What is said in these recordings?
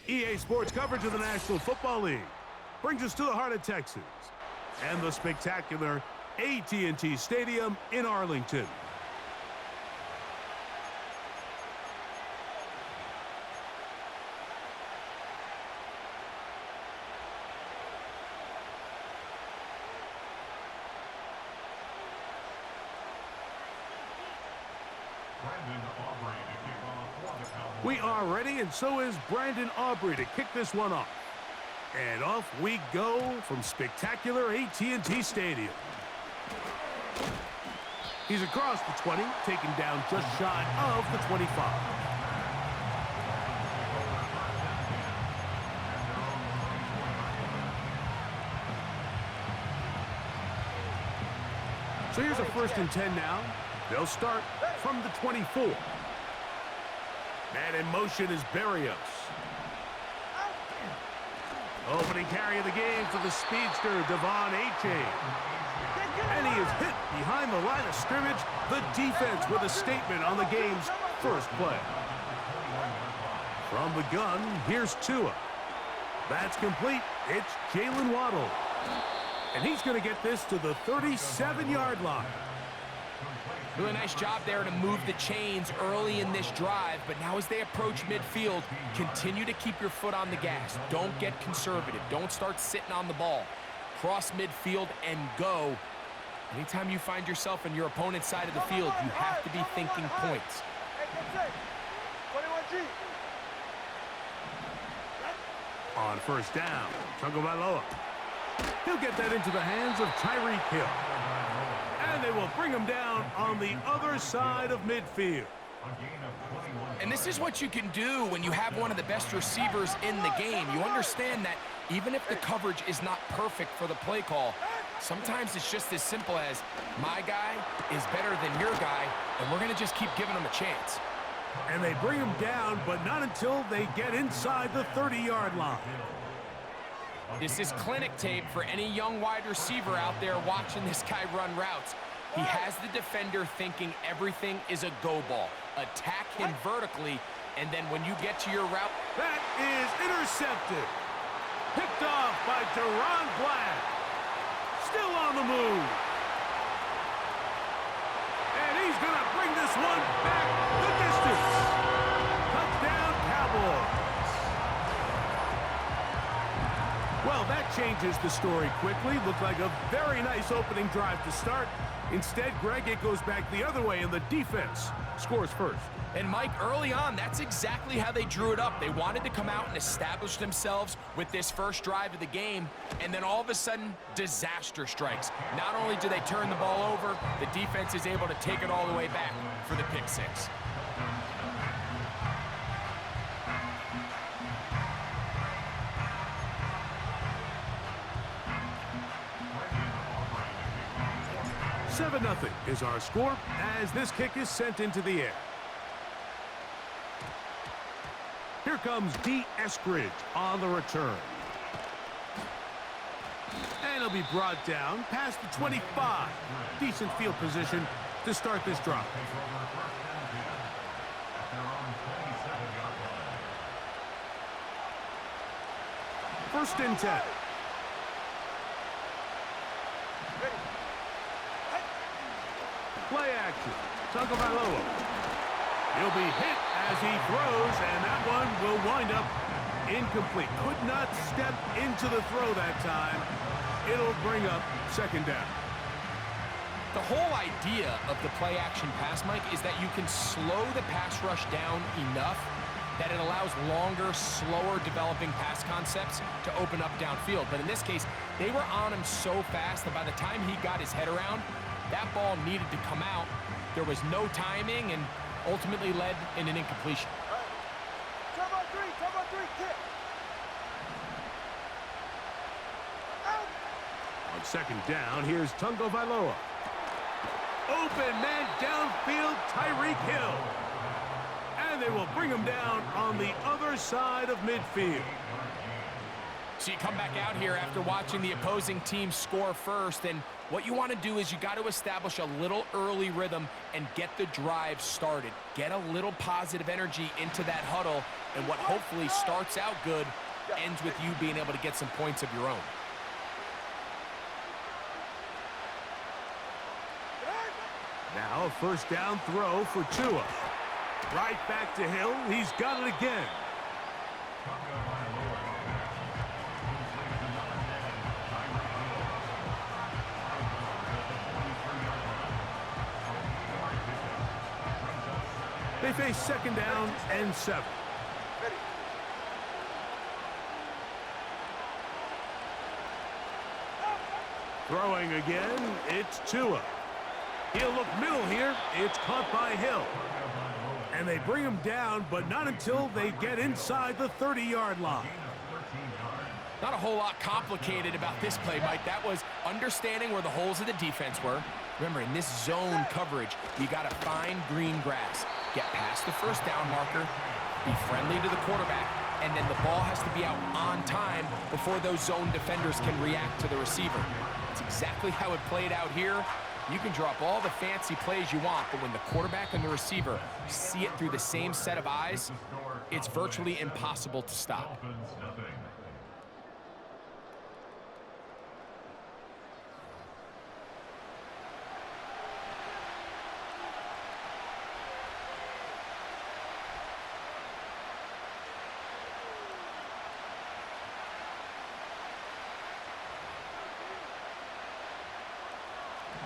EA Sports coverage of the National Football League brings us to the heart of Texas and the spectacular AT&T Stadium in Arlington. We are ready, and so is Brandon Aubrey to kick this one off. And off we go from spectacular AT&T Stadium. He's across the 20, taken down just shy of the 25. So here's a 1st and 10 now. They'll start from the 24. And in motion is Barrios. Opening carry of the game for the speedster, Devon Achane. And he is hit behind the line of scrimmage. The defense with a statement on the game's first play. From the gun, here's Tua. That's complete. It's Jalen Waddle. And he's going to get this to the 37-yard line. Really nice job there to move the chains early in this drive, but now as they approach midfield, continue to keep your foot on the gas. Don't get conservative. Don't start sitting on the ball. Cross midfield and go. Anytime you find yourself on your opponent's side of the field, you have to be thinking points. On 1st down, Tagovailoa. He'll get that into the hands of Tyreek Hill. And they will bring him down on the other side of midfield. And this is what you can do when you have one of the best receivers in the game. You understand that even if the coverage is not perfect for the play call, sometimes it's just as simple as my guy is better than your guy, and we're going to just keep giving him a chance. And they bring him down, but not until they get inside the 30-yard line. This is clinic tape for any young wide receiver out there watching this guy run routes. He has the defender thinking everything is a go ball. Attack him vertically, and then when you get to your route... That is intercepted. Picked off by Deron Black. Still on the move. And he's going to bring this one back the distance. Touchdown, Cowboys. Well, that changes the story quickly. Looked like a very nice opening drive to start. Instead, Greg, it goes back the other way, and the defense scores first. And, Mike, early on, that's exactly how they drew it up. They wanted to come out and establish themselves with this first drive of the game, and then all of a sudden, disaster strikes. Not only do they turn the ball over, the defense is able to take it all the way back for the pick six. Seven 0 is our score as this kick is sent into the air. Here comes D. Eskridge on the return. And he'll be brought down past the 25. Decent field position to start this drive. 1st and 10. Play action. Tagovailoa. He'll be hit as he throws, and that one will wind up incomplete. Could not step into the throw that time. It'll bring up 2nd down. The whole idea of the play action pass, Mike, is that you can slow the pass rush down enough that it allows longer, slower developing pass concepts to open up downfield. But in this case, they were on him so fast that by the time he got his head around, that ball needed to come out. There was no timing and ultimately led in an incompletion. Come on, three, kick. On 2nd down, here's Tagovailoa. Open man downfield, Tyreek Hill. And they will bring him down on the other side of midfield. So you come back out here after watching the opposing team score first, and what you want to do is you got to establish a little early rhythm and get the drive started. Get a little positive energy into that huddle, and what hopefully starts out good ends with you being able to get some points of your own. Now a first down throw for Tua. Right back to Hill. He's got it again. They face second down and 7. Throwing again, it's Tua. He'll look middle here. It's caught by Hill. And they bring him down, but not until they get inside the 30-yard line. Not a whole lot complicated about this play, Mike. That was understanding where the holes of the defense were. Remember, in this zone coverage, you got to find green grass. Get past the first down marker, be friendly to the quarterback, and then the ball has to be out on time before those zone defenders can react to the receiver. That's exactly how it played out here. You can drop all the fancy plays you want, but when the quarterback and the receiver see it through the same set of eyes, it's virtually impossible to stop.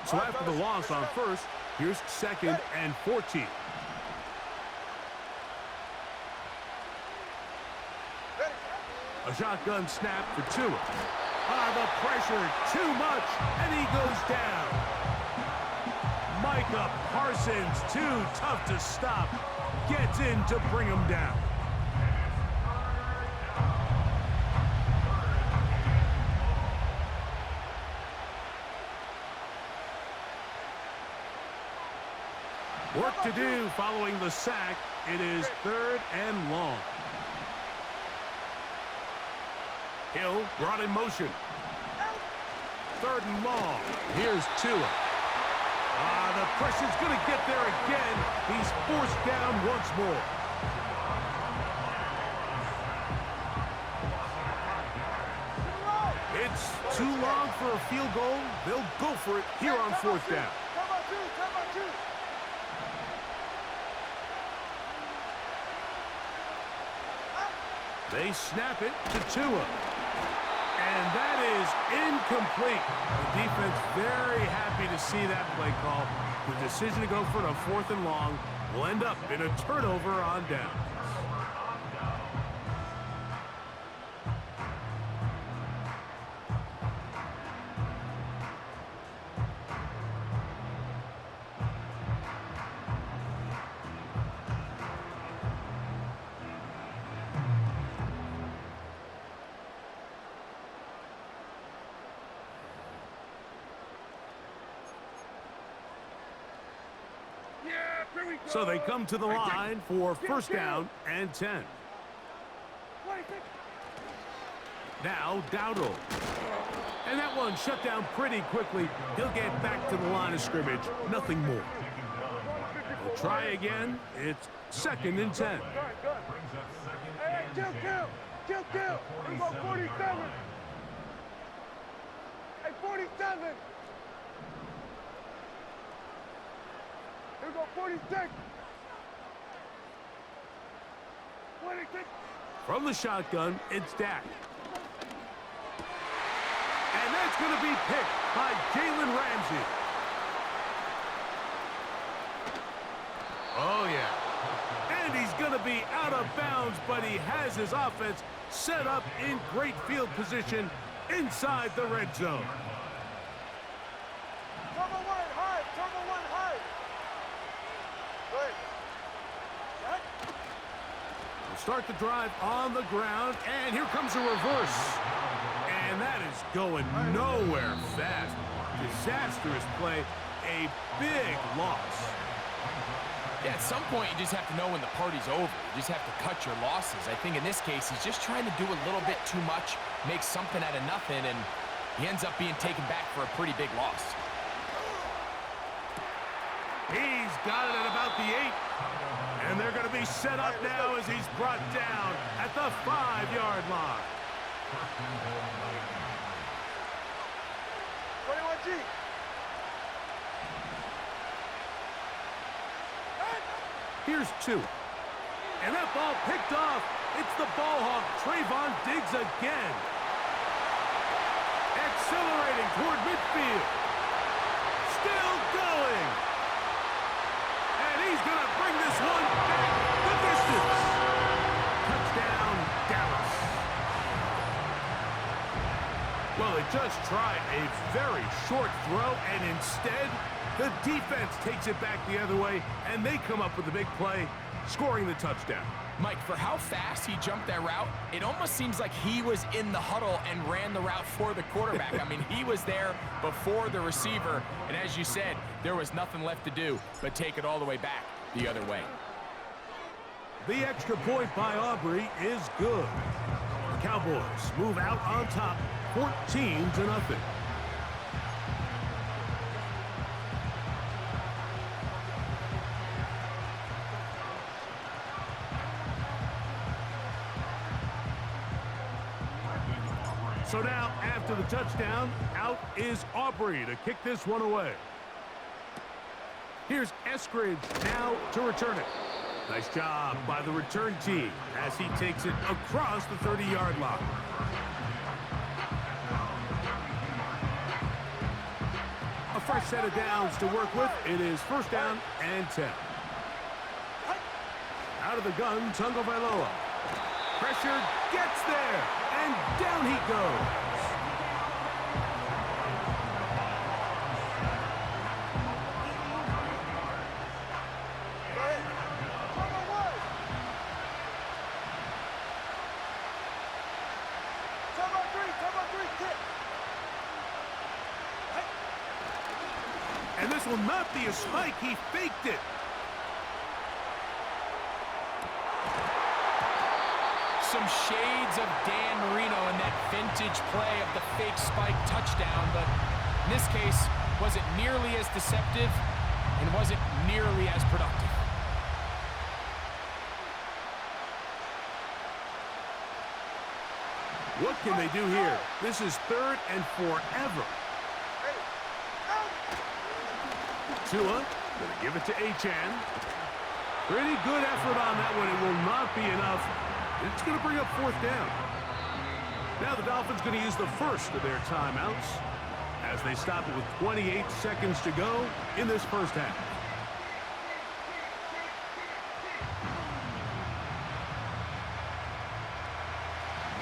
So after the loss on first, here's second and 14. A shotgun snap for Tua. The pressure, too much, and he goes down. Micah Parsons, too tough to stop, gets in to bring him down. Work to do following the sack. It is third and long. Hill brought in motion. Third and long. Here's Tua. The pressure's going to get there again. He's forced down once more. It's too long for a field goal. They'll go for it here on fourth down. They snap it to Tua. And that is incomplete. The defense very happy to see that play call. The decision to go for a fourth and long will end up in a turnover on down. So they come to the line for first down and 10. Now Dowdle. And that one shut down pretty quickly. He'll get back to the line of scrimmage. Nothing more. We'll try again. It's second and 10. Hey, kill. We go 47. Hey, 47. Here we go, 46. 26. From the shotgun, it's Dak. And that's going to be picked by Jalen Ramsey. Oh, yeah. And he's going to be out of bounds, but he has his offense set up in great field position inside the red zone. Turbo one high. We'll start the drive on the ground, and here comes a reverse. And that is going nowhere fast. Disastrous play, a big loss. Yeah, at some point, you just have to know when the party's over. You just have to cut your losses. I think in this case, he's just trying to do a little bit too much, make something out of nothing, and he ends up being taken back for a pretty big loss. He's got it at about the 8. And they're going to be set up now as he's brought down at the 5-yard line. 21G. Here's 2. And that ball picked off. It's the ball hawk, Trayvon Diggs again. Accelerating toward midfield. Still going. And he's going to bring this one back the distance. Touchdown, Dallas. Well, they just tried a very short throw, and instead, the defense takes it back the other way, and they come up with a big play, scoring the touchdown. Mike, for how fast he jumped that route, it almost seems like he was in the huddle and ran the route for the quarterback. I mean, he was there before the receiver, and as you said, there was nothing left to do but take it all the way back the other way. The extra point by Aubrey is good. The Cowboys move out on top, 14-0. So now, after the touchdown, out is Aubrey to kick this one away. Here's Eskridge now to return it. Nice job by the return team as he takes it across the 30-yard line. A fresh set of downs to work with. It is first down and 10. Out of the gun, Tagovailoa. Pressure gets there, and down he goes. And this will not be a spike. He faked it. Some shades of Dan Marino in that vintage play of the fake spike touchdown, but in this case, wasn't nearly as deceptive and wasn't nearly as productive. What can they do here? This is 3rd and forever. Tua, gonna give it to Achane. Pretty good effort on that one. It will not be enough. It's gonna bring up 4th down. Now the Dolphins gonna use the first of their timeouts as they stop it with 28 seconds to go in this first half.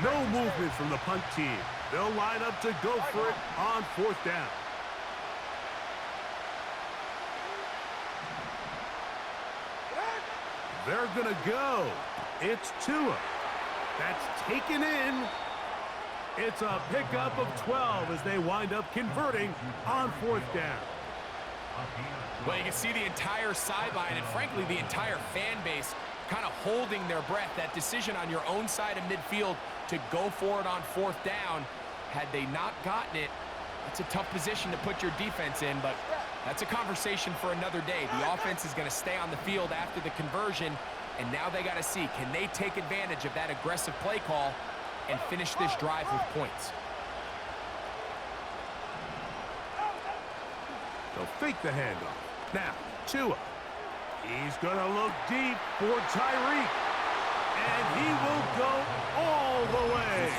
No movement from the punt team. They'll line up to go for it on 4th down. They're going to go. It's Tua. That's taken in. It's a pickup of 12 as they wind up converting on 4th down. Well, you can see the entire sideline and, frankly, the entire fan base kind of holding their breath. That decision on your own side of midfield to go for it on 4th down, had they not gotten it, it's a tough position to put your defense in, but that's a conversation for another day. The offense is going to stay on the field after the conversion, and now they got to see, can they take advantage of that aggressive play call and finish this drive with points? They'll fake the handoff. Now, Tua. He's going to look deep for Tyreek. And he will go all the way.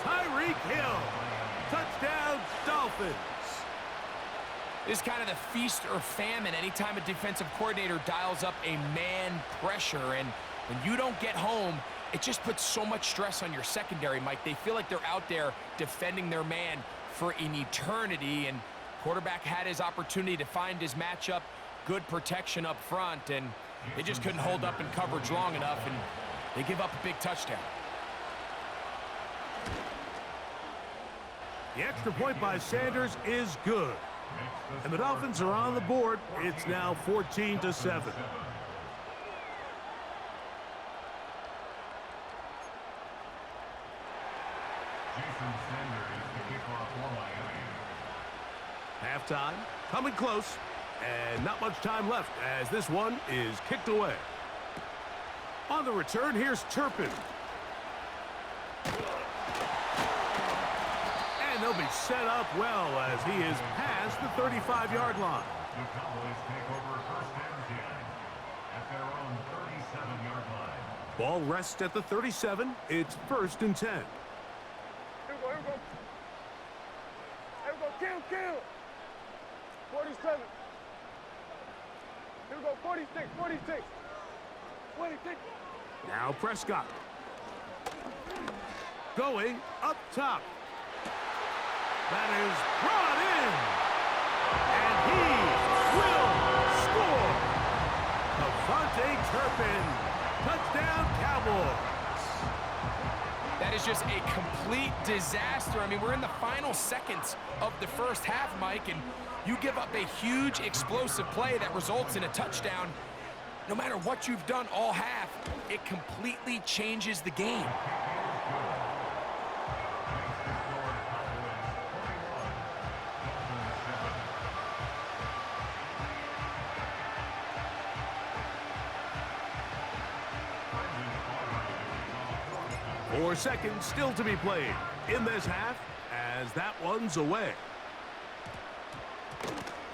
Tyreek Hill. Touchdown, Dolphins. This is kind of the feast or famine anytime a defensive coordinator dials up a man pressure. And when you don't get home, it just puts so much stress on your secondary, Mike. They feel like they're out there defending their man for an eternity. And quarterback had his opportunity to find his matchup, good protection up front, and they just couldn't hold up in coverage long enough, and they give up a big touchdown. The extra point by Sanders is good. And the Dolphins are on the board. It's now 14-7. Halftime, coming close, and not much time left as this one is kicked away. On the return, here's Turpin. And they'll be set up well as he is past the 35-yard line. The Cowboys take over first and 10 at their own 37-yard line. Ball rests at the 37. It's first and 10. Here we go, here we go. Here we go, kill. 47. Here we go, 46. 26. Now Prescott. Going up top. That is brought in. And he will score. Avante Turpin. Touchdown, Cowboys. That is just a complete disaster. I mean, we're in the final seconds of the first half, Mike, and you give up a huge explosive play that results in a touchdown. No matter what you've done all half, it completely changes the game. Four seconds still to be played in this half as that one's away.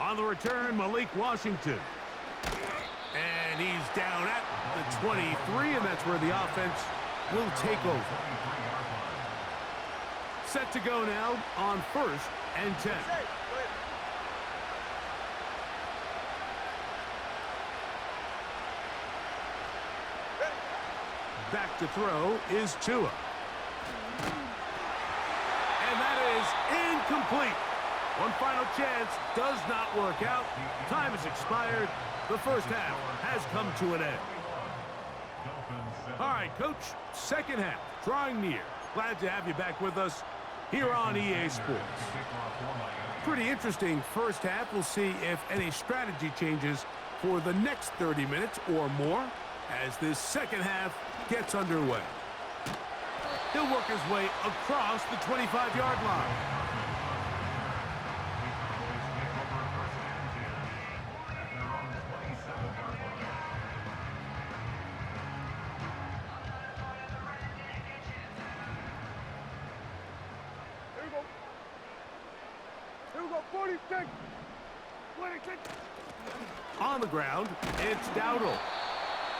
On the return, Malik Washington. And he's down at the 23, and that's where the offense will take over. Set to go now on first and 10. Back to throw is Tua. And that is incomplete. One final chance does not work out. Time has expired. The first half has come to an end. All right, Coach, second half drawing near. Glad to have you back with us here on EA Sports. Pretty interesting first half. We'll see if any strategy changes for the next 30 minutes or more as this second half gets underway. He'll work his way across the 25-yard line. Here we go, 46. 26. On the ground, it's Dowdle.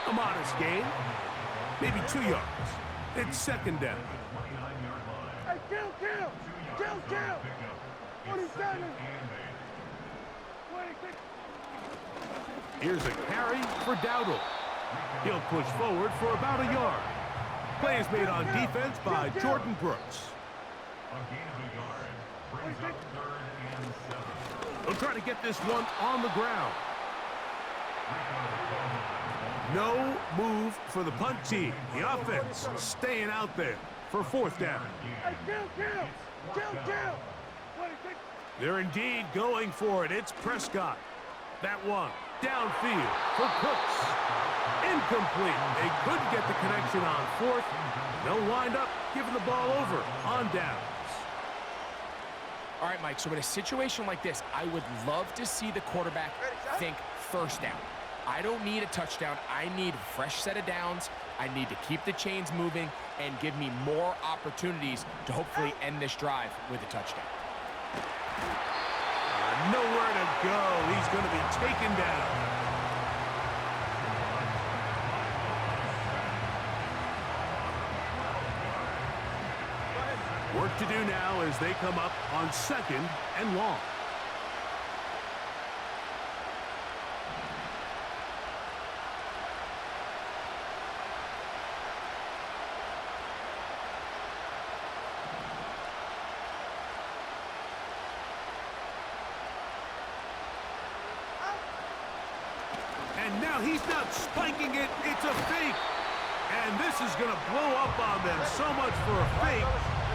A modest gain, maybe 2 yards. It's second down. Hey, kill. 47. 26. Here's a carry for Dowdle. He'll push forward for about a yard. Play is made on defense by Jordan Brooks. They'll try to get this one on the ground. No move for the punt team. The offense staying out there for fourth down. Hey, kill. 26. They're indeed going for it. It's Prescott. That one downfield for Cooks. Incomplete. They couldn't get the connection on fourth. They'll wind up giving the ball over on downs. All right, Mike, so in a situation like this, I would love to see the quarterback think first down. I don't need a touchdown. I need a fresh set of downs. I need to keep the chains moving and give me more opportunities to hopefully end this drive with a touchdown. Nowhere to go. He's going to be taken down. Work to do now as they come up on second and long. And now he's not spiking it, it's a fake. And this is going to blow up on them. So much for a fake,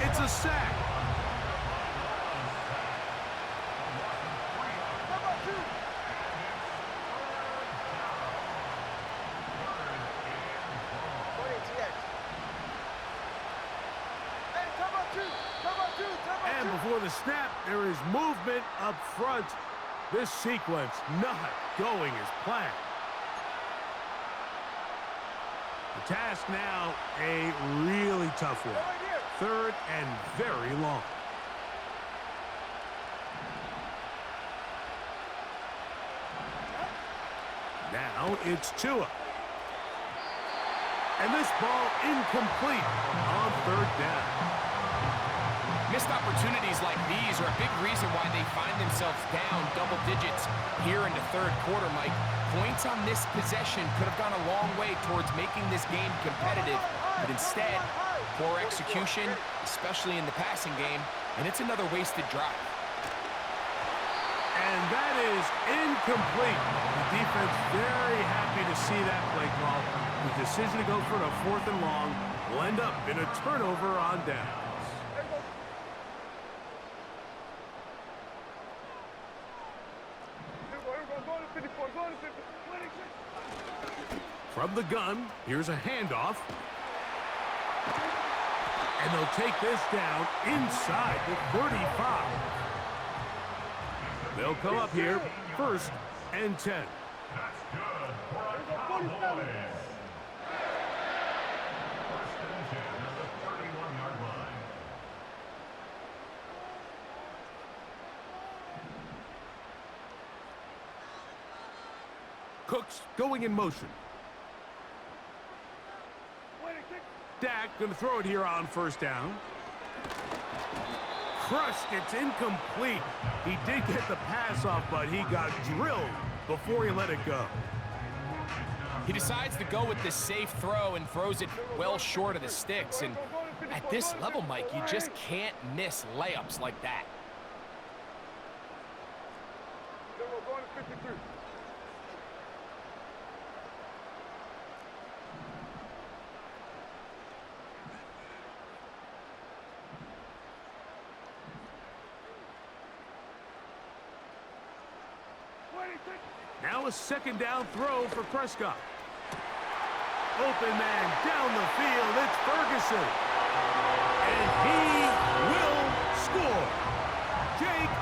it's a sack. the snap, there is movement up front. This sequence not going as planned. The task now, a really tough one. 3rd and very long. Now it's Tua. And this ball incomplete on 3rd down. Missed opportunities like these are a big reason why they find themselves down double digits here in the 3rd quarter, Mike. Points on this possession could have gone a long way towards making this game competitive, but instead, poor execution, especially in the passing game, and it's another wasted drive. And that is incomplete. The defense very happy to see that play call. The decision to go for a 4th and long will end up in a turnover on downs. From the gun, here's a handoff. And they'll take this down inside the 35. They'll come up here, 1st and 10. That's good for a Cowboys. 1st and 10 at the 31-yard line. Cooks going in motion. Dak going to throw it here on 1st down. Crushed, it's incomplete. He did get the pass off, but he got drilled before he let it go. He decides to go with the safe throw and throws it well short of the sticks. And at this level, Mike, you just can't miss layups like that. Now a 2nd down throw for Prescott. Open man down the field. It's Ferguson. And he will score. Jake